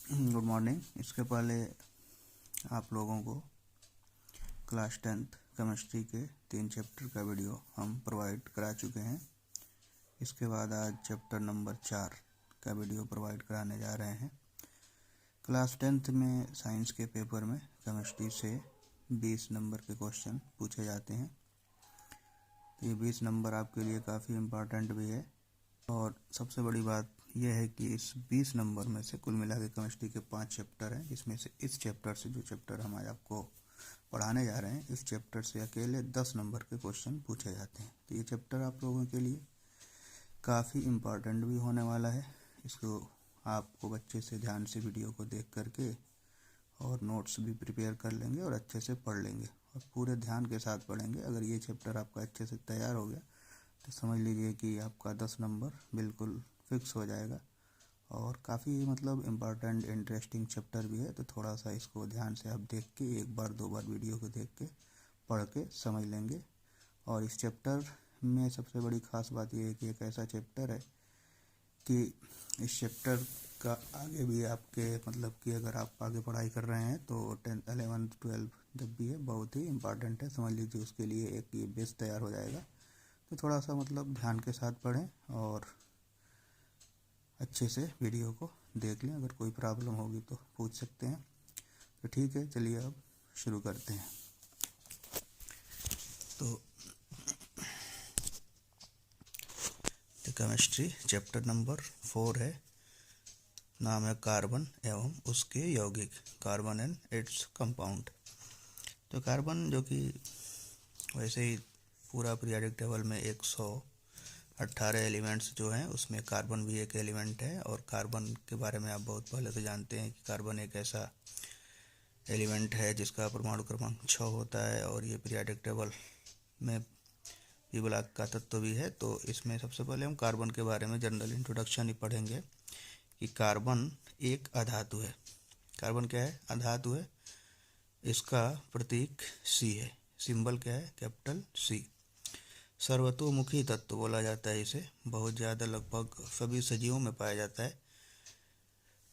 Good morning. इसके पहले आप लोगों को क्लास 10th केमिस्ट्री के 3 चैप्टर का वीडियो हम प्रोवाइड करा चुके हैं। इसके बाद आज चैप्टर नंबर 4 का वीडियो प्रोवाइड कराने जा रहे हैं। क्लास 10th में साइंस के पेपर में केमिस्ट्री से 20 नंबर के क्वेश्चन पूछे जाते हैं। ये 20 नंबर आपके लिए काफ़ी इम्पोर्टेंट भी है। और सबसे बड़ी बात यह है कि इस 20 नंबर में से कुल मिला के केमिस्ट्री के 5 चैप्टर हैं, जिसमें से इस चैप्टर से जो चैप्टर हम आज आपको पढ़ाने जा रहे हैं, इस चैप्टर से अकेले 10 नंबर के क्वेश्चन पूछे जाते हैं। तो ये चैप्टर आप लोगों के लिए काफ़ी इम्पोर्टेंट भी होने वाला है। इसको आपको बच्चे से ध्यान से वीडियो को देख करके और नोट्स भी प्रिपेयर कर लेंगे और अच्छे से पढ़ लेंगे और पूरे ध्यान के साथ पढ़ेंगे। अगर ये चैप्टर आपका अच्छे से तैयार हो गया तो समझ लीजिए कि आपका 10 नंबर बिल्कुल फिक्स हो जाएगा। और काफ़ी इम्पॉर्टेंट इंटरेस्टिंग चैप्टर भी है, तो थोड़ा सा इसको ध्यान से आप देख के एक बार 2 बार वीडियो को देख के पढ़ के समझ लेंगे। और इस चैप्टर में सबसे बड़ी ख़ास बात यह है कि एक ऐसा चैप्टर है कि इस चैप्टर का आगे भी आपके कि अगर आप आगे पढ़ाई कर रहे हैं तो 10th 11th 12th जब भी है बहुत ही इम्पॉर्टेंट है। समझ लीजिए उसके लिए एक ये बेस तैयार हो जाएगा। तो थोड़ा सा ध्यान के साथ पढ़ें और अच्छे से वीडियो को देख लें। अगर कोई प्रॉब्लम होगी तो पूछ सकते हैं। तो ठीक है, चलिए अब शुरू करते हैं। तो केमिस्ट्री चैप्टर नंबर 4 है, नाम है कार्बन एवं उसके यौगिक, कार्बन एंड इट्स कंपाउंड। तो कार्बन जो कि वैसे ही पूरा पीरियोडिक टेबल में 118 एलिमेंट्स जो हैं उसमें कार्बन भी एक एलिमेंट है। और कार्बन के बारे में आप बहुत पहले से जानते हैं कि कार्बन एक ऐसा एलिमेंट है जिसका परमाणु क्रमांक 6 होता है और ये पीरियोडिक टेबल में पी ब्लॉक का तत्व भी है। तो इसमें सबसे पहले हम कार्बन के बारे में जनरल इंट्रोडक्शन ही पढ़ेंगे कि कार्बन एक अधातु है। कार्बन क्या है? अधातु है। इसका प्रतीक सी है, सिंबल क्या है? Capital C. सर्वतोमुखी तत्व बोला जाता है इसे, बहुत ज़्यादा लगभग सभी सजीवों में पाया जाता है।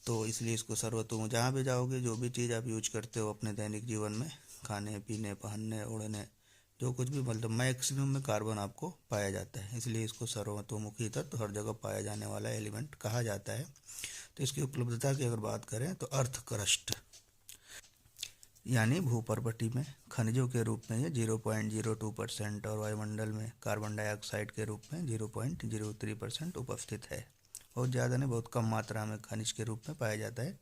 तो इसलिए इसको सर्वतोमुखी, जहाँ भी जाओगे जो भी चीज़ आप यूज करते हो अपने दैनिक जीवन में, खाने पीने, पहनने ओढ़ने, जो कुछ भी मैक्सिमम में कार्बन आपको पाया जाता है। इसलिए इसको सर्वतोमुखी तत्व, हर जगह पाया जाने वाला एलिमेंट कहा जाता है। तो इसकी उपलब्धता की अगर बात करें तो अर्थ क्रस्ट यानी भूपर्वटी में खनिजों के रूप में ये 0.02% और वायुमंडल में कार्बन डाइऑक्साइड के रूप में 0.03% उपस्थित है। बहुत ज़्यादा नहीं, बहुत कम मात्रा में खनिज के रूप में पाया जाता है।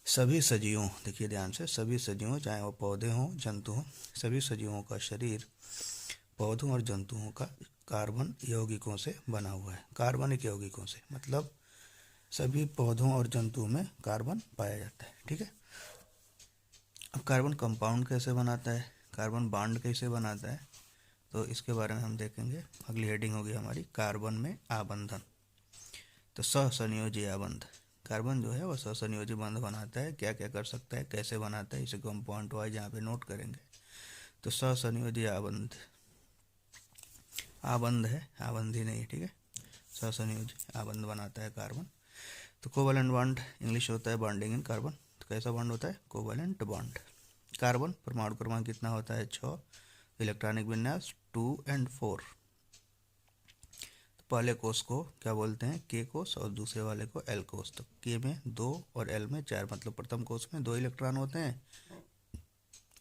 सभी सजीवों, देखिए ध्यान से, सभी सजीवों, चाहे वो पौधे हों जंतु हों, सभी सजीवों का शरीर पौधों और जंतुओं का कार्बन यौगिकों से बना हुआ है। कार्बनिक यौगिकों से मतलब सभी पौधों और जंतुओं में कार्बन पाया जाता है। ठीक है। अब कार्बन कंपाउंड कैसे बनाता है, कार्बन बॉन्ड कैसे बनाता है, तो इसके बारे में हम देखेंगे। अगली हेडिंग होगी हमारी कार्बन में आबंधन। तो सहसंयोजी आबंध, कार्बन जो है वो सहसंयोजी बंध बनाता है। क्या क्या कर सकता है, कैसे बनाता है, इसे को हम पॉइंट वाइज यहाँ पे नोट करेंगे। तो सहसंयोजी आबंध, आबंध है, आबंधी नहीं, ठीक है। सहसंयोजी आबंध बनाता है कार्बन। तो कोवलेंट बॉन्ड इंग्लिश होता है बॉन्डिंग इन कार्बन। तो कैसा बॉन्ड होता है? Covalent bond. कार्बन परमाणु क्रमांक कितना होता है? 6। इलेक्ट्रॉनिक विन्यास 2 और 4। तो पहले कोष को क्या बोलते हैं? के कोष, और दूसरे वाले को एल कोष। तो के में 2 और एल में 4, मतलब प्रथम कोष में 2 इलेक्ट्रॉन होते हैं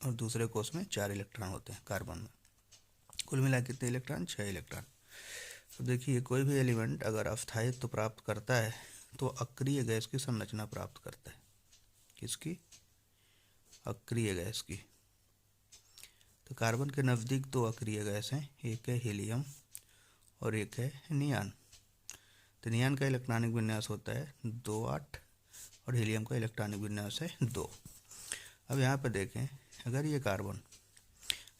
और दूसरे कोष में 4 इलेक्ट्रॉन होते हैं कार्बन में। कुल मिला कितने इलेक्ट्रॉन? 6 इलेक्ट्रॉन। तो देखिए कोई भी एलिमेंट अगर अस्थायित्व प्राप्त करता है तो अक्रिय गैस की संरचना प्राप्त करता है। किसकी? अक्रिय गैस की। तो कार्बन के नज़दीक 2 अक्रिय गैस हैं, एक है हीलियम और एक है नियान। तो नियान का इलेक्ट्रॉनिक विन्यास होता है 2-8 और हीलियम का इलेक्ट्रॉनिक विन्यास है 2। अब यहाँ पर देखें, अगर ये कार्बन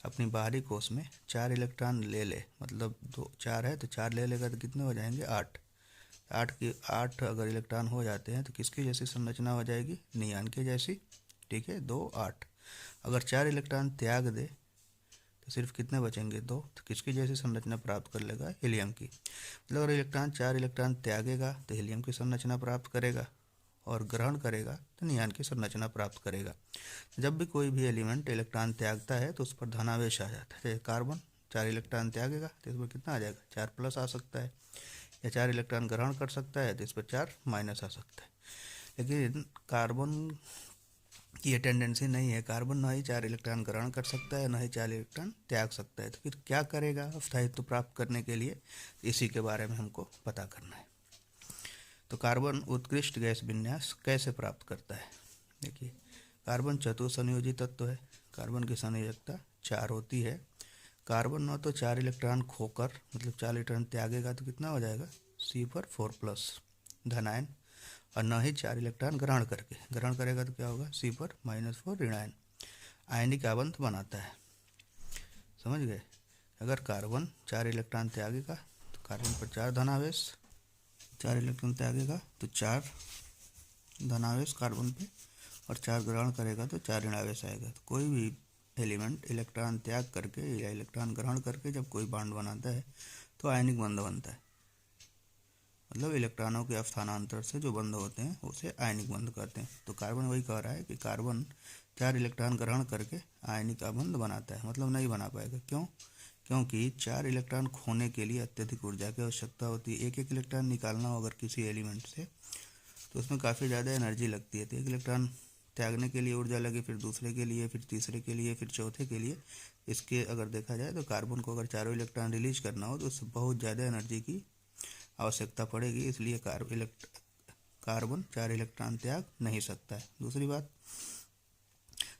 अपनी बाहरी कोष में 4 इलेक्ट्रॉन ले ले, मतलब 4 है तो 4 ले लेगा, तो कितने हो जाएंगे? 8। 8 अगर इलेक्ट्रॉन हो जाते हैं तो किसकी जैसी संरचना हो जाएगी? नियान के जैसी। ठीक है, 2 8। अगर 4 इलेक्ट्रॉन त्याग दे तो सिर्फ कितने बचेंगे? 2। तो किसकी जैसी संरचना प्राप्त कर लेगा? हीलियम की। मतलब अगर 4 इलेक्ट्रॉन त्यागेगा तो हीलियम की संरचना प्राप्त करेगा। और ग्रहण करेगा तो नियान की संरचना प्राप्त करेगा। जब भी कोई भी एलिमेंट इलेक्ट्रॉन त्यागता है तो उस पर धनावेश आ जाता है। जैसे कार्बन 4 इलेक्ट्रॉन त्यागेगा तो इस पर कितना आ जाएगा, 4 प्लस आ सकता है, या 4 इलेक्ट्रॉन ग्रहण कर सकता है तो इस पर 4 माइनस आ सकता है। लेकिन कार्बन की ये टेंडेंसी नहीं है, कार्बन ना ही 4 इलेक्ट्रॉन ग्रहण कर सकता है, ना ही 4 इलेक्ट्रॉन त्याग सकता है। तो फिर क्या करेगा अस्थायित्व प्राप्त करने के लिए, इसी के बारे में हमको पता करना है। तो कार्बन उत्कृष्ट गैस विन्यास कैसे प्राप्त करता है। देखिए, कार्बन चतुसंयोजी तत्व है, कार्बन की संयोजकता 4 होती है। कार्बन न तो 4 इलेक्ट्रॉन खोकर मतलब 4 इलेक्ट्रॉन त्यागेगा तो कितना हो जाएगा, C पर 4 प्लस धनायन, और न ही 4 इलेक्ट्रॉन ग्रहण करेगा तो क्या होगा, C पर -4 ऋणायन, आयनिक आबंध बनाता है। समझ गए। अगर कार्बन 4 इलेक्ट्रॉन त्यागेगा तो कार्बन पर 4 धनावेश, 4 इलेक्ट्रॉन त्यागेगा तो 4 धनावेश कार्बन पे, और 4 ग्रहण करेगा तो 4 ऋणावेश आएगा। तो कोई भी एलिमेंट इलेक्ट्रॉन त्याग करके या इलेक्ट्रॉन ग्रहण करके जब कोई बॉन्ड बनाता है तो आयनिक बंध बनता है। मतलब इलेक्ट्रॉनों के स्थानांतर से जो बंध होते हैं उसे आयनिक बंध कहते हैं। तो कार्बन वही कह रहा है कि कार्बन 4 इलेक्ट्रॉन ग्रहण करके आयनिक बंध बनाता है, मतलब नहीं बना पाएगा। क्यों? क्योंकि 4 इलेक्ट्रॉन खोने के लिए अत्यधिक ऊर्जा की आवश्यकता होती है। एक इलेक्ट्रॉन निकालना हो अगर किसी एलिमेंट से तो उसमें काफ़ी ज़्यादा एनर्जी लगती है। तो एक इलेक्ट्रॉन त्यागने के लिए ऊर्जा लगे, फिर दूसरे के लिए, फिर तीसरे के लिए, फिर चौथे के लिए। इसके अगर देखा जाए तो कार्बन को अगर 4 इलेक्ट्रॉन रिलीज करना हो तो उससे बहुत ज़्यादा एनर्जी की आवश्यकता पड़ेगी, इसलिए कार्बन 4 इलेक्ट्रॉन त्याग नहीं सकता है। दूसरी बात,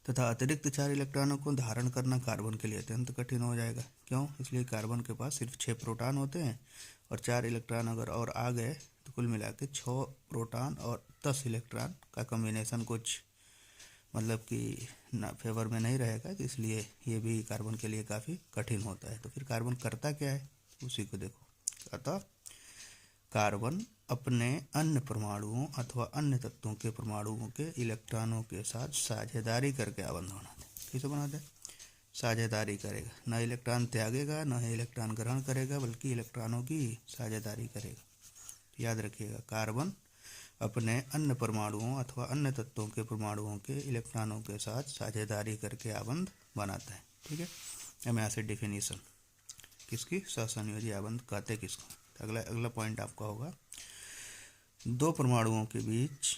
तथा अतिरिक्त 4 इलेक्ट्रॉनों को धारण करना कार्बन के लिए अत्यंत कठिन हो जाएगा। क्यों? इसलिए कार्बन के पास सिर्फ 6 प्रोटॉन होते हैं, और 4 इलेक्ट्रॉन अगर और आ गए तो कुल मिला के 6 प्रोटॉन और 10 इलेक्ट्रॉन का कम्बिनेशन कुछ मतलब कि ना फेवर में नहीं रहेगा। तो इसलिए ये भी कार्बन के लिए काफ़ी कठिन होता है। तो फिर कार्बन करता क्या है, उसी को देखो। अतः कार्बन अपने अन्य परमाणुओं अथवा अन्य तत्वों के परमाणुओं के इलेक्ट्रॉनों के साथ साझेदारी करके आबंध बनाते हैं। किसे बनाते हैं? साझेदारी करेगा, न इलेक्ट्रॉन त्यागेगा न ही इलेक्ट्रॉन ग्रहण करेगा, बल्कि इलेक्ट्रॉनों की साझेदारी करेगा। याद रखिएगा, कार्बन अपने अन्य परमाणुओं अथवा अन्य तत्वों के परमाणुओं के इलेक्ट्रॉनों के साथ साझेदारी करके आबंध बनाता है। ठीक है, अब यहाँ से डिफिनीशन किसकी, सहसंयोजी आबंध कहते किसको। अगला पॉइंट आपका होगा, दो परमाणुओं के बीच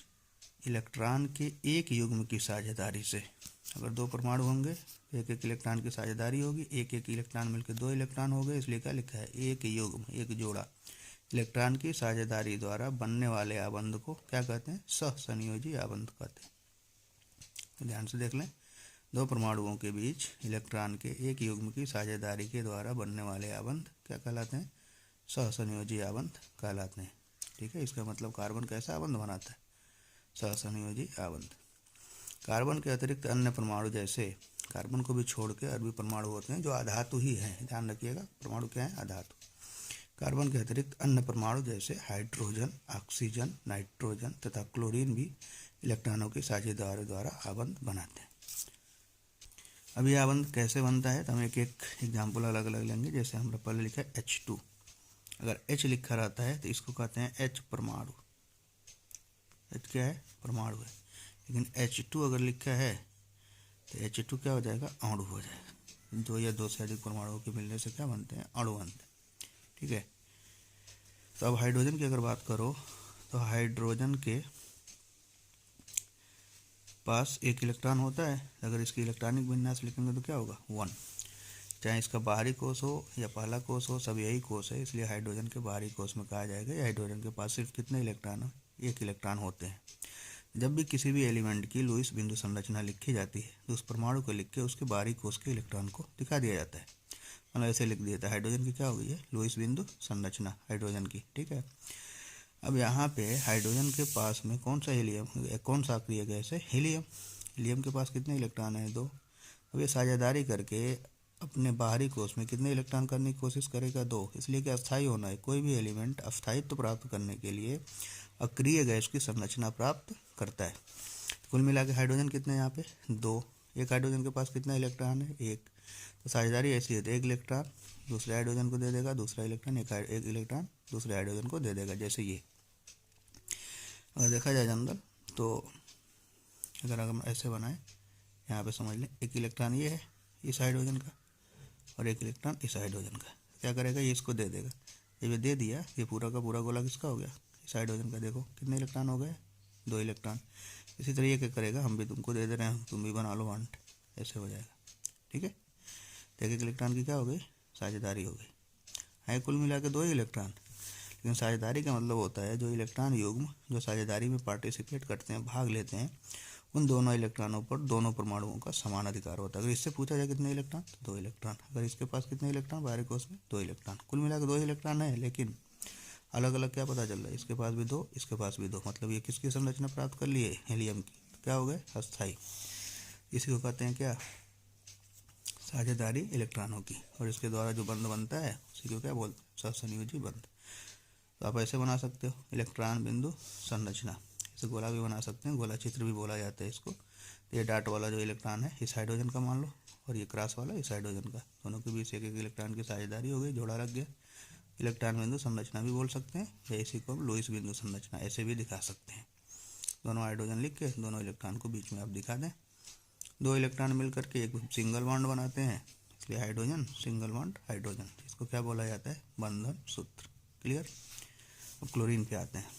इलेक्ट्रॉन के एक युग्म की साझेदारी से। अगर दो परमाणु होंगे एक एक इलेक्ट्रॉन की साझेदारी होगी, एक एक इलेक्ट्रॉन मिलकर 2 इलेक्ट्रॉन हो गए, इसलिए क्या लिखा है, एक युग्म, एक जोड़ा इलेक्ट्रॉन की साझेदारी द्वारा बनने वाले आबंध को क्या कहते हैं, सहसंयोजी आबंध कहते हैं। तो ध्यान से देख लें, दो परमाणुओं के बीच इलेक्ट्रॉन के एक युग्म की साझेदारी के द्वारा बनने वाले आबंध क्या कहलाते हैं, सहसंयोजी आबंध कहलाते हैं। ठीक है, इसका मतलब कार्बन कैसा आबंध बनाता है, सहसंयोजी आबंध। कार्बन के अतिरिक्त अन्य परमाणु जैसे कार्बन को भी छोड़ के और भी परमाणु होते हैं जो अधातु ही हैं। ध्यान रखिएगा, परमाणु क्या है, अधातु। कार्बन के अतिरिक्त अन्य परमाणु जैसे हाइड्रोजन, ऑक्सीजन, नाइट्रोजन तथा क्लोरीन भी इलेक्ट्रॉनों की साझेदारी द्वारा आबंध बनाते हैं। अब ये आबंध कैसे बनता है तो हम एक एक एग्जाम्पल अलग अलग लेंगे। जैसे हमने पहले लिखा है H2, अगर H लिखा रहता है तो इसको कहते हैं H परमाणु। H क्या है, परमाणु है। लेकिन H2 अगर लिखा है तो H2 क्या हो जाएगा, अणु हो जाएगा। दो या दो से अधिक परमाणुओं के मिलने से क्या बनते हैं, अणु बनते हैं। ठीक है, तो अब हाइड्रोजन की अगर बात करो तो हाइड्रोजन के पास एक इलेक्ट्रॉन होता है। अगर इसकी इलेक्ट्रॉनिक विन्यास लिखेंगे तो क्या होगा, 1। चाहे इसका बाहरी कोष हो या पहला कोष हो, सब यही कोष है, इसलिए हाइड्रोजन के बाहरी कोष में कहा जाएगा। हाइड्रोजन के पास सिर्फ कितने इलेक्ट्रॉन, एक इलेक्ट्रॉन होते हैं। जब भी किसी भी एलिमेंट की लुईस बिंदु संरचना लिखी जाती है तो उस परमाणु को लिख के उसके बाहरी कोष के इलेक्ट्रॉन को दिखा दिया जाता है। मतलब ऐसे लिख दिया था, हाइड्रोजन की क्या हो गई है, लुईस बिंदु संरचना हाइड्रोजन की। ठीक है, अब यहाँ पे हाइड्रोजन के पास में कौन सा हीलियम, कौन सा अक्रिय गैस है, हीलियम। हीलियम के पास कितने इलेक्ट्रॉन है, 2। अब ये साझेदारी करके अपने बाहरी कोष में कितने इलेक्ट्रॉन करने की कोशिश करेगा, 2। इसलिए कि अस्थायी होना है, कोई भी एलिमेंट अस्थायित्व प्राप्त करने के लिए अक्रिय गैस की संरचना प्राप्त करता है। कुल मिला के हाइड्रोजन कितने यहाँ पे, 2। एक हाइड्रोजन के पास कितना इलेक्ट्रॉन है, 1। तो साझेदारी ऐसी है, तो एक इलेक्ट्रॉन दूसरे हाइड्रोजन को दे देगा, दूसरा इलेक्ट्रॉन एक इलेक्ट्रॉन दूसरे हाइड्रोजन को दे देगा। जैसे ये अगर देखा जाए जनरल तो अगर हम ऐसे बनाएं, यहाँ पे समझ लें एक इलेक्ट्रॉन ये है इस हाइड्रोजन का और एक इलेक्ट्रॉन इस हाइड्रोजन का, क्या करेगा ये इसको दे देगा। जब ये दे दिया, ये पूरा का पूरा गोला किसका हो गया, इस हाइड्रोजन का। देखो कितने इलेक्ट्रॉन हो गए, 2 इलेक्ट्रॉन। इसी तरह ये क्या करेगा, हम भी तुमको दे दे रहे हैं, तुम भी बना लो बॉन्ड, ऐसे हो जाएगा। ठीक है, तो एक इलेक्ट्रॉन की क्या हो गई, साझेदारी हो गई। है कुल मिला के 2 इलेक्ट्रॉन, लेकिन साझेदारी का मतलब होता है जो इलेक्ट्रॉन युग्म जो साझेदारी में पार्टिसिपेट करते हैं, भाग लेते हैं, उन दोनों इलेक्ट्रॉनों पर दोनों परमाणुओं का समान अधिकार होता है। अगर इससे पूछा जाए कितने इलेक्ट्रॉन, 2 इलेक्ट्रॉन। अगर इसके पास कितने इलेक्ट्रॉन, बाहरी कोश में 2 इलेक्ट्रॉन। कुल मिलाकर 2 इलेक्ट्रॉन है, लेकिन अलग अलग क्या पता चल रहा है, इसके पास भी 2, इसके पास भी 2, मतलब ये किसकी संरचना प्राप्त कर लिए, हीलियम की। क्या हो गए, अस्थाई। इसी को कहते हैं क्या, साझेदारी इलेक्ट्रॉनों की। और इसके द्वारा जो बंध बनता है उसी को क्या बोलते हैं, सहसंयोजी बंध। तो आप ऐसे बना सकते हो इलेक्ट्रॉन बिंदु संरचना। इसे गोला भी बना सकते हैं, गोला चित्र भी बोला जाता है इसको। ये डाट वाला जो इलेक्ट्रॉन है इस हाइड्रोजन का मान लो, और ये क्रॉस वाला इस हाइड्रोजन का, दोनों के बीच एक एक इलेक्ट्रॉन की साझेदारी हो गई, जोड़ा लग गया। इलेक्ट्रॉन बिंदु संरचना भी बोल सकते हैं, या इसी को हम लुईस बिंदु संरचना ऐसे भी दिखा सकते हैं। दोनों हाइड्रोजन लिख के दोनों इलेक्ट्रॉन को बीच में आप दिखा दें। 2 इलेक्ट्रॉन मिलकर के एक सिंगल बॉन्ड बनाते हैं, इसलिए हाइड्रोजन सिंगल बॉन्ड हाइड्रोजन। इसको क्या बोला जाता है, बंधन सूत्र। क्लियर। अब क्लोरीन पे आते हैं,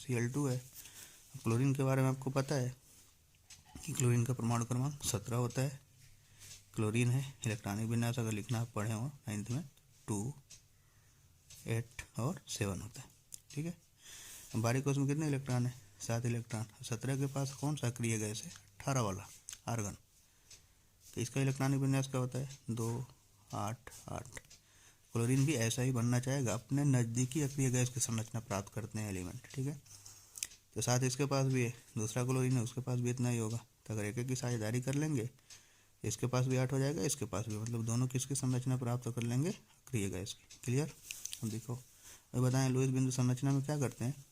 Cl2 है। अब क्लोरीन के बारे में आपको पता है कि क्लोरीन का परमाणु क्रमांक 17 होता है। क्लोरीन है, इलेक्ट्रॉनिक विन्यास अगर लिखना आप पढ़े हो 9th में, 2, 8 और 7 होता है। ठीक है। अब बारीक कोश में कितने इलेक्ट्रॉन है, 7 इलेक्ट्रॉन। 17 के पास कौन सा अक्रिय गैस है, 18 वाला आर्गन। तो इसका इलेक्ट्रॉनिक विन्यास क्या होता है, 2, 8, 8। क्लोरीन भी ऐसा ही बनना चाहेगा, अपने नज़दीकी अक्रिय गैस की संरचना प्राप्त करते हैं एलिमेंट। ठीक है, तो साथ इसके पास भी है, दूसरा क्लोरीन है उसके पास भी इतना ही होगा। तो अगर एक एक की साझेदारी कर लेंगे, इसके पास भी 8 हो जाएगा, इसके पास भी, मतलब दोनों किसकी संरचना प्राप्त कर लेंगे, अक्रिय गैस की। क्लियर। अब देखो, अब बताएं लुईस बिंदु संरचना में क्या करते हैं,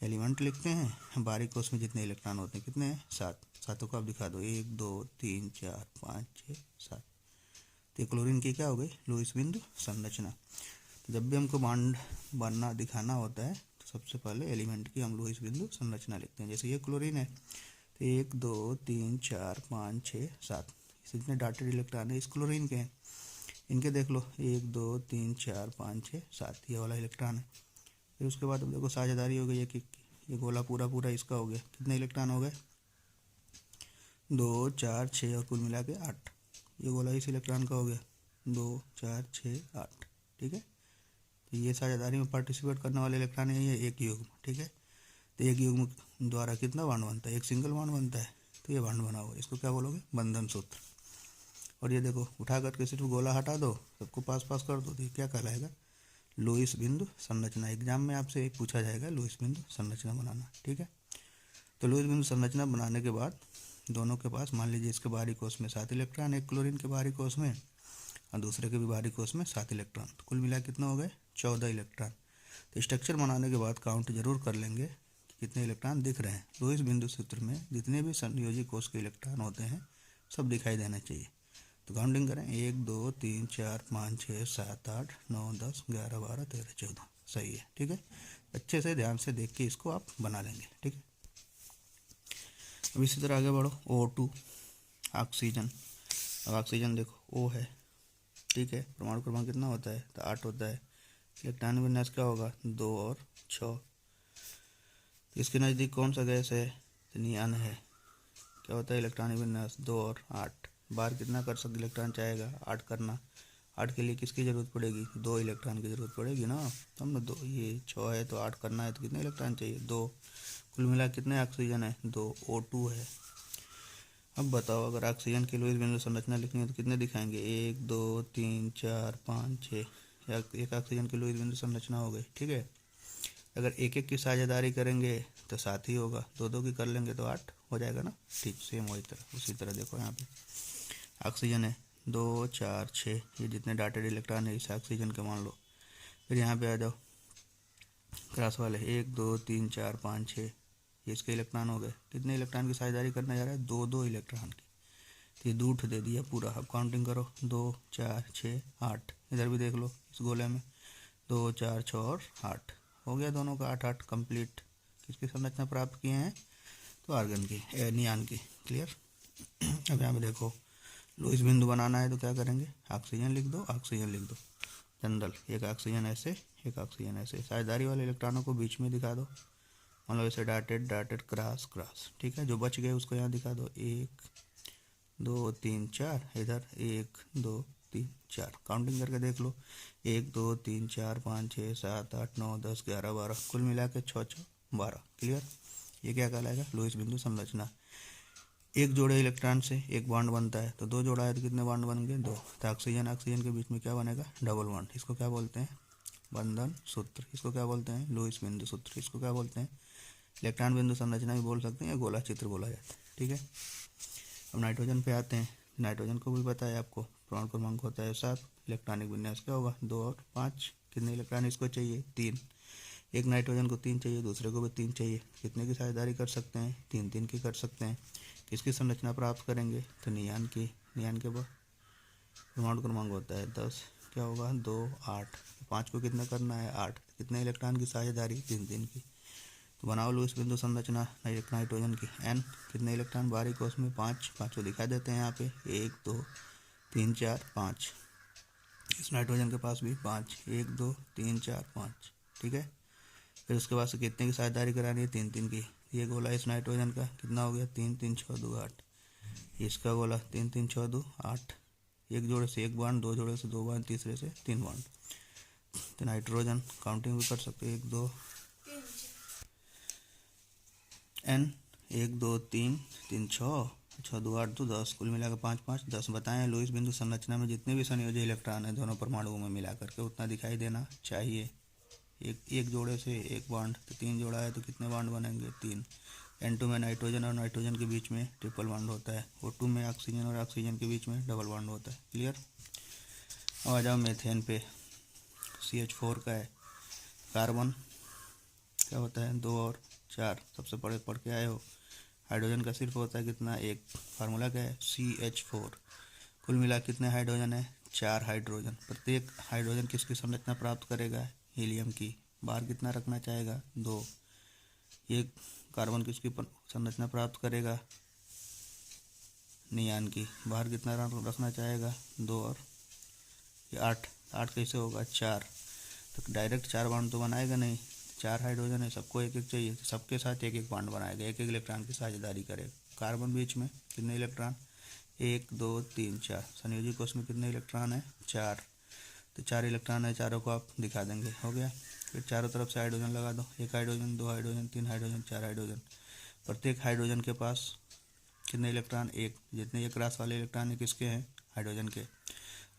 एलिमेंट लिखते हैं, बारीक कोश में जितने इलेक्ट्रॉन होते हैं कितने हैं, 7। 7 को आप दिखा दो, 1, 2, 3, 4, 5, 6, 7। तो क्लोरीन की क्या हो गई, लुईस बिंदु संरचना। तो जब भी हमको बॉन्ड बनना दिखाना होता है तो सबसे पहले एलिमेंट की हम लुईस बिंदु संरचना लिखते हैं। जैसे ये क्लोरीन है तो 1, 2, 3, 4, 5, 6, 7 जितने डाटेड इलेक्ट्रॉन है इस क्लोरीन के हैं, इनके देख लो 1, 2, 3, 4, 5, 6, 7 ये वाला इलेक्ट्रॉन है। फिर उसके बाद अब देखो साझेदारी हो गई, ये गोला पूरा पूरा इसका हो गया, कितने इलेक्ट्रॉन हो गए, 2, 4, 6 और कुल मिला के 8। ये गोला इस इलेक्ट्रॉन का हो गया, 2, 4, 6, 8। ठीक है, तो ये साझेदारी में पार्टिसिपेट करने वाले इलेक्ट्रॉन है, ये एक युग्म। ठीक है, तो एक युग्म द्वारा कितना बॉन्ड बनता है, एक सिंगल बॉन्ड बनता है, तो ये बॉन्ड बना हुआ है, इसको क्या बोलोगे, बंधन सूत्र। और ये देखो उठा करके सिर्फ गोला हटा दो, सबको पास पास कर दो, तो ये क्या कहलाएगा, लुईस बिंदु संरचना। एग्जाम में आपसे एक पूछा जाएगा लुईस बिंदु संरचना बनाना। ठीक है, तो लुईस बिंदु संरचना बनाने के बाद दोनों के पास, मान लीजिए इसके बाहरी कोश में 7 इलेक्ट्रॉन, एक क्लोरीन के बाहरी कोश में और दूसरे के भी बाहरी कोश में 7 इलेक्ट्रॉन, तो कुल मिला कितना हो गए, 14 इलेक्ट्रॉन। तो स्ट्रक्चर बनाने के बाद काउंट जरूर कर लेंगे कि कितने इलेक्ट्रॉन दिख रहे हैं। लुईस बिंदु सूत्र में जितने भी संयोजी कोश के इलेक्ट्रॉन होते हैं सब दिखाई देना चाहिए। तो काउंटिंग करें, 1, 2, 3, 4, 5, 6, 7, 8, 9, 10, 11, 12, 13, 14। सही है। ठीक है, अच्छे से ध्यान से देख के इसको आप बना लेंगे। ठीक है, अब इसी तरह आगे बढ़ो, O2 ऑक्सीजन। अब ऑक्सीजन देखो O है, ठीक है, परमाणु क्रमांक कितना होता है, तो 8 होता है। इलेक्ट्रॉन विन्यास क्या होगा, 2 और 6। इसके नज़दीक कौन सा गैस है, तो नियान है। क्या होता है इलेक्ट्रॉनिक विन्यास, 2 और 8। बाहर कितना कर सकते इलेक्ट्रॉन चाहेगा, 8 करना। 8 के लिए किसकी ज़रूरत पड़ेगी, 2 इलेक्ट्रॉन की ज़रूरत पड़ेगी ना, तब ना 2, ये 6 है तो 8 करना है तो कितने इलेक्ट्रॉन चाहिए, 2। कुल मिला कितने ऑक्सीजन है, 2। O2 है। अब बताओ अगर ऑक्सीजन की लुईस बिंदु संरचना लिखनी है तो कितने दिखाएंगे, 1, 2, 3, 4, 5, 6। एक ऑक्सीजन की लुईस बिंदु संरचना हो गई। ठीक है, अगर एक एक की साझेदारी करेंगे तो 7 ही होगा, 2 की कर लेंगे तो 8 हो जाएगा ना। ठीक, सेम वही तरह उसी तरह देखो यहाँ पे ऑक्सीजन है, 2, 4, 6 ये जितने डाटेड इलेक्ट्रॉन है इस ऑक्सीजन के मान लो। फिर यहाँ पे आ जाओ क्रॉस वाले, 1, 2, 3, 4, 5, 6 ये इसके इलेक्ट्रॉन हो गए। कितने इलेक्ट्रॉन की साझेदारी करने जा रहा है, 2 इलेक्ट्रॉन की। तो ये दूठ दे दिया पूरा। अब काउंटिंग करो, 2, 4, 6, 8। इधर भी देख लो इस गोले में 2, 4, 6 और 8 हो गया, दोनों का 8 कंप्लीट। किसकी संरचना प्राप्त किए हैं, तो आर्गन की नियान की। क्लियर। अब यहाँ पे देखो लुईस बिंदु बनाना है तो क्या करेंगे, ऑक्सीजन लिख दो, ऑक्सीजन लिख दो जनरल, एक ऑक्सीजन ऐसे, एक ऑक्सीजन ऐसे, साझेदारी वाले इलेक्ट्रॉनों को बीच में दिखा दो, मतलब ऐसे डॉटेड डॉटेड क्रॉस क्रॉस। ठीक है, जो बच गए उसको यहाँ दिखा दो, 1 2 3 4, इधर 1 2 3 4, काउंटिंग करके देख लो, 1 2 3 4 5 6 7 8 9 10 11 12, कुल मिला के 6 6 12। क्लियर। ये क्या कहलाएगा, लुईस बिंदु संरचना। एक जोड़े इलेक्ट्रॉन से एक बॉन्ड बनता है, तो दो जोड़ा है तो कितने बॉन्ड बन गए, 2। तो ऑक्सीजन ऑक्सीजन के बीच में क्या बनेगा, डबल बॉन्ड। इसको क्या बोलते हैं, बंधन सूत्र। इसको क्या बोलते हैं, लुईस बिंदु सूत्र। इसको क्या बोलते हैं, इलेक्ट्रॉन बिंदु संरचना भी बोल सकते हैं या गोला चित्र बोला जाता है। ठीक है। अब नाइट्रोजन पे आते हैं। नाइट्रोजन को भी पता है आपको, परमाणु क्रमांक होता है 7, इलेक्ट्रॉनिक विन्यास क्या होगा, 2 और 5। कितने इलेक्ट्रॉन इसको चाहिए, 3। एक नाइट्रोजन को 3 चाहिए, दूसरे को भी 3 चाहिए। कितने की साझेदारी कर सकते हैं, 3 3 की कर सकते हैं। किसकी संरचना प्राप्त करेंगे, तो नियान की। नियान के बाद परमाणु क्रमांक होता है 10, क्या होगा 2 8। 5 को कितना करना है, 8। कितने इलेक्ट्रॉन की साझेदारी, 3 3 की। तो बनाओ लुईस बिंदु संरचना नाइट्रोजन की। एन कितने इलेक्ट्रॉन, बाहरी कोश में 5, 5 को दिखा देते हैं यहाँ पे, 1 2 3 4 5। इस नाइट्रोजन के पास भी 5, 1 2 3 4 5। ठीक है। फिर उसके बाद से कितने की साझेदारी करानी है, 3 3 की। ये गोला इस नाइट्रोजन का कितना हो गया, 3 3 6 2 8। इसका गोला 3 3 6 2 8। एक जोड़े से एक बॉन्ड, दो जोड़े से दो बॉन्ड, तीसरे से 3 बॉन्ड। तो नाइट्रोजन काउंटिंग भी कर सकते हैं, 1 2 एन 1 2 3 3 6 6 2 8 2 10, कुल मिलाकर 5 5 10 बताएं। लुईस बिंदु संरचना में जितने भी संयोजी इलेक्ट्रॉन है दोनों परमाणुओं में मिला करके उतना दिखाई देना चाहिए। एक जोड़े से एक बॉन्ड, तो 3 जोड़ा है तो कितने बॉन्ड बनेंगे, 3। N2 में नाइट्रोजन और नाइट्रोजन के बीच में ट्रिपल बॉन्ड होता है। O2 में ऑक्सीजन और ऑक्सीजन के बीच में डबल बॉन्ड होता है। क्लियर। अब आ जाओ मेथेन पे। CH4 का है, कार्बन क्या होता है, 2 और 4, सबसे पढ़ के आए हो। हाइड्रोजन का सिर्फ होता है कितना, 1। फार्मूला क्या है, CH4। कुल मिला कितने हाइड्रोजन है, 4 हाइड्रोजन। प्रत्येक हाइड्रोजन किसकी संरचना प्राप्त करेगा, हीलियम की। बाहर कितना रखना चाहेगा, 2। एक कार्बन किसकी संरचना प्राप्त करेगा, नियान की। बाहर कितना रखना चाहेगा, 2 और ये 8। 8 कैसे होगा, 4। तो डायरेक्ट 4 बॉन्ड तो बनाएगा नहीं, 4 हाइड्रोजन है, सबको एक एक चाहिए, तो सबके साथ एक एक बॉन्ड बनाएगा, एक एक इलेक्ट्रॉन की साझेदारी करेगा। कार्बन बीच में कितने इलेक्ट्रॉन, 1 2 3 4। संयोजी कोश में कितने इलेक्ट्रॉन है, 4। तो 4 इलेक्ट्रॉन है, चारों को आप दिखा देंगे, हो गया। फिर चारों तरफ से हाइड्रोजन लगा दो, 1 हाइड्रोजन 2 हाइड्रोजन 3 हाइड्रोजन 4 हाइड्रोजन। प्रत्येक हाइड्रोजन के पास कितने इलेक्ट्रॉन, 1। जितने एक रास वाले इलेक्ट्रॉन है किसके हैं, हाइड्रोजन के।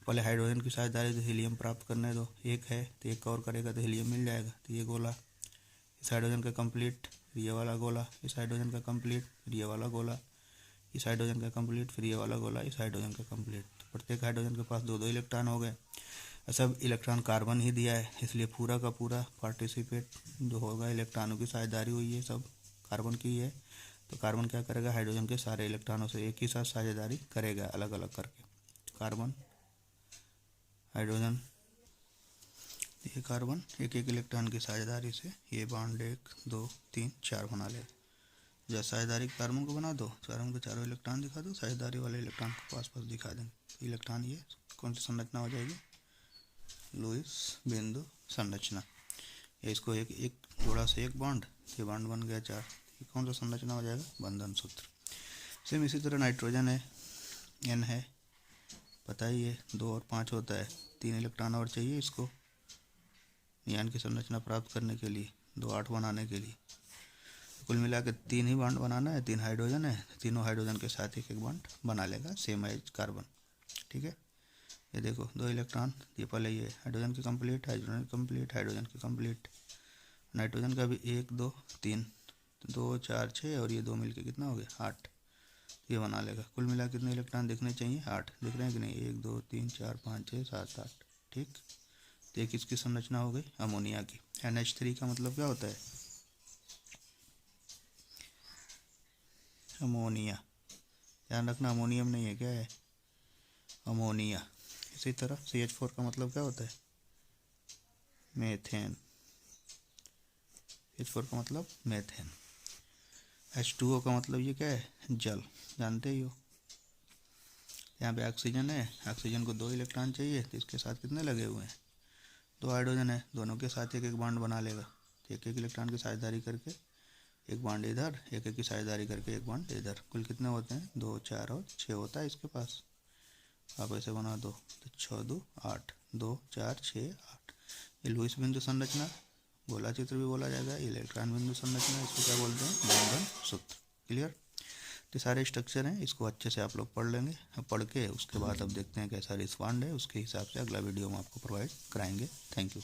पहले हाइड्रोजन की साझेदारी तो हीलियम प्राप्त करने दो, 1 है तो एक और करेगा तो हीलियम मिल जाएगा। तो ये गोला इस हाइड्रोजन का कंप्लीट, फिर ये वाला गोला इस हाइड्रोजन का कंप्लीट, फिर ये वाला गोला इस हाइड्रोजन का कंप्लीट, फिर ये वाला गोला इस हाइड्रोजन का कंप्लीट। तो प्रत्येक हाइड्रोजन के पास 2 2 इलेक्ट्रॉन हो गए। सब इलेक्ट्रॉन कार्बन ही दिया है, इसलिए पूरा का पूरा पार्टिसिपेट जो होगा इलेक्ट्रॉनों की साझेदारी हुई है सब कार्बन की है। तो कार्बन क्या करेगा, हाइड्रोजन के सारे इलेक्ट्रॉनों से एक ही साथ साझेदारी करेगा, अलग अलग करके। कार्बन हाइड्रोजन, ये कार्बन एक एक इलेक्ट्रॉन की साझेदारी से ये बॉन्ड 1 2 3 4 बना ले। जब साझेदारी कार्बन को बना दो, कार्बन के चारों इलेक्ट्रॉन दिखा दो, साझेदारी वाले इलेक्ट्रॉन को पास पास दिखा देंगे। इलेक्ट्रॉन ये कौन सी संरचना हो जाएगी, लुईस बिंदु संरचना। इसको एक एक जोड़ा से एक बॉन्ड, ये बॉन्ड बन गया 4। ये कौन सा संरचना हो जाएगा, बंधन सूत्र। सेम इसी तरह नाइट्रोजन है, N है, पता ही है 2 और 5 होता है, 3 इलेक्ट्रॉन और चाहिए इसको नियान की संरचना प्राप्त करने के लिए, 2 8 बनाने के लिए। कुल मिला के 3 ही बॉन्ड बनाना है, 3 हाइड्रोजन है, तीनों हाइड्रोजन के साथ एक एक बॉन्ड बना लेगा, सेम एज कार्बन। ठीक है। ये देखो 2 इलेक्ट्रॉन, ये पहले ये हाइड्रोजन की कंप्लीट, हाइड्रोजन कंप्लीट, हाइड्रोजन की कंप्लीट। नाइट्रोजन का भी 1 2 3, 2 4 6 और ये 2 मिलके कितना हो गया, 8। ये बना लेगा। कुल मिला कितने इलेक्ट्रॉन दिखने चाहिए, 8। दिख रहे हैं कि नहीं, 1 2 3 4 5 6 7 8। ठीक। तो एक इसकी संरचना हो गई अमोनिया की। NH3 का मतलब क्या होता है, अमोनिया। ध्यान रखना अमोनियम नहीं है, क्या है, अमोनिया। इसी तरह CH4 का मतलब क्या होता है, मेथेन। CH4 का मतलब मेथेन। H2O का मतलब ये क्या है, जल, जानते ही हो। यहाँ पे ऑक्सीजन है, ऑक्सीजन को 2 इलेक्ट्रॉन चाहिए, तो इसके साथ कितने लगे हुए हैं, 2 हाइड्रोजन है, दोनों के साथ एक एक बॉन्ड बना लेगा, एक एक इलेक्ट्रॉन की साझेदारी करके एक बॉन्ड इधर, एक एक की साझेदारी करके एक बॉन्ड इधर। कुल कितने होते हैं, 2 4 और 6 होता है इसके पास। आप ऐसे बना दो तो 6 2 8, 2 4 6 8। ये लुईस बिंदु संरचना, गोला चित्र भी बोला जाएगा, इलेक्ट्रॉन बिंदु संरचना, इसको क्या बोलते हैं, बॉन्डन सूत्र। क्लियर। तो सारे स्ट्रक्चर हैं, इसको अच्छे से आप लोग पढ़ लेंगे। अब पढ़ के उसके बाद अब देखते हैं कैसा रिस्पॉन्ड है, उसके हिसाब से अगला वीडियो हम आपको प्रोवाइड कराएंगे। Thank you.